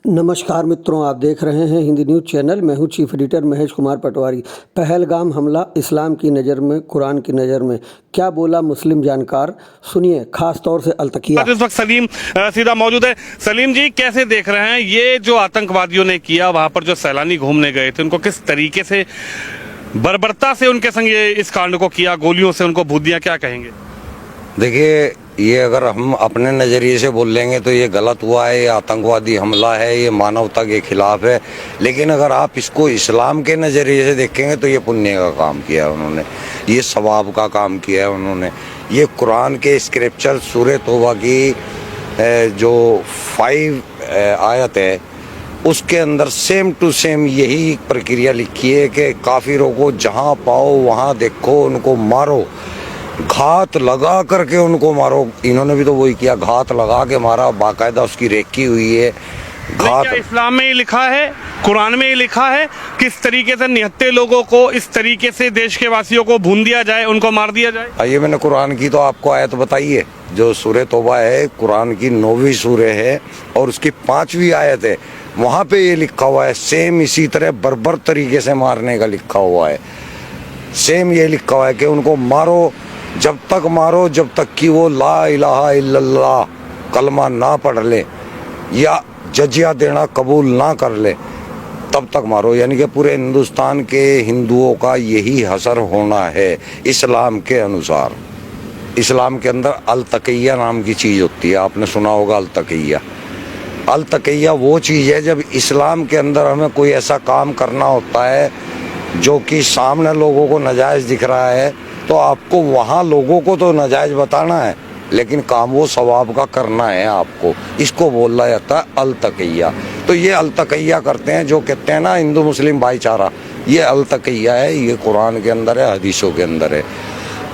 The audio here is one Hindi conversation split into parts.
नमस्कार मित्रों, आप देख रहे हैं हिंदी न्यूज़ चैनल। मैं हूं चीफ एडिटर महेश कुमार पटवारी। पहलगाम हमला इस्लाम की नज़र में, कुरान की नज़र में, क्या बोला मुस्लिम जानकार, सुनिए खास तौर से अलतकिया। इस वक्त सलीम सीधा मौजूद है। सलीम जी, कैसे देख रहे हैं ये जो आतंकवादियों ने किया, वहां पर जो सैलानी घूमने गए थे उनको किस तरीके से बर्बरता से उनके संग ये इस कांड को किया, गोलियों से उनको भूत दिया, क्या कहेंगे? देखिए, ये अगर हम अपने नज़रिए से बोल लेंगे तो ये गलत हुआ है, ये आतंकवादी हमला है, ये मानवता के खिलाफ है। लेकिन अगर आप इसको इस्लाम के नज़रिए से देखेंगे तो ये पुण्य का काम किया है उन्होंने, ये सवाब का काम किया है उन्होंने। ये कुरान के स्क्रिप्चर सूरह तौबा की जो 5 आयत है उसके अंदर सेम टू सेम यही प्रक्रिया लिखी है कि काफिरों को जहाँ पाओ वहाँ देखो, उनको मारो, घात लगा करके उनको मारो। इन्होंने भी तो वही किया, घात लगा के मारा, बाकायदा उसकी रेकी हुई है। घात इस्लाम में ही लिखा है, कुरान में ही लिखा है किस तरीके से निहत्थे लोगों को इस तरीके से देश के वासियों को भून दिया जाए, उनको मार दिया जाए। आइए, मैंने कुरान की तो आपको आयत बताई है, जो सूरह तौबा है, कुरान की 9वीं सूरह है और उसकी 5वीं आयत है। वहाँ पे ये लिखा हुआ है, सेम इसी तरह बर्बर तरीके से मारने का लिखा हुआ है। सेम ये लिखा हुआ है कि उनको मारो, जब तक मारो जब तक कि वो ला इलाहा इल्लल्लाह कलमा ना पढ़ ले या जजिया देना कबूल ना कर ले, तब तक मारो। यानी कि पूरे हिंदुस्तान के हिंदुओं का यही हसर होना है इस्लाम के अनुसार। इस्लाम के अंदर अल-तक़िया नाम की चीज़ होती है, आपने सुना होगा अल-तक़िया। अल-तक़िया वो चीज़ है जब इस्लाम के अंदर हमें कोई ऐसा काम करना होता है जो कि सामने लोगों को नाजायज़ दिख रहा है, तो आपको वहाँ लोगों को तो नाजायज़ बताना है, लेकिन काम वो सवाब का करना है आपको। इसको बोला जाता है अल-तक़िया। तो ये अल-तक़िया करते हैं, जो कहते हैं ना हिंदू मुस्लिम भाईचारा, ये अल-तक़िया है, ये कुरान के अंदर है, हदीसों के अंदर है।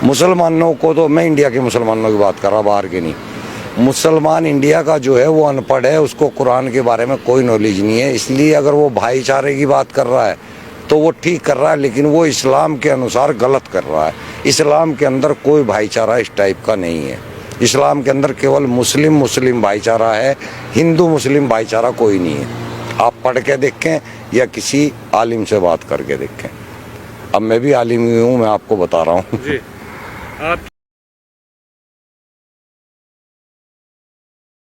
मुसलमानों को तो, मैं इंडिया के मुसलमानों की बात कर रहा, बाहर के नहीं। मुसलमान इंडिया का जो है वो अनपढ़ है, उसको कुरान के बारे में कोई नॉलेज नहीं है। इसलिए अगर वो भाईचारे की बात कर रहा है तो वो ठीक कर रहा है, लेकिन वो इस्लाम के अनुसार गलत कर रहा है। इस्लाम के अंदर कोई भाईचारा इस टाइप का नहीं है। इस्लाम के अंदर केवल मुस्लिम भाईचारा है, हिंदू मुस्लिम भाईचारा कोई नहीं है। आप पढ़ के देखें या किसी आलिम से बात करके देखें। अब मैं भी आलिम ही हूँ, मैं आपको बता रहा हूँ।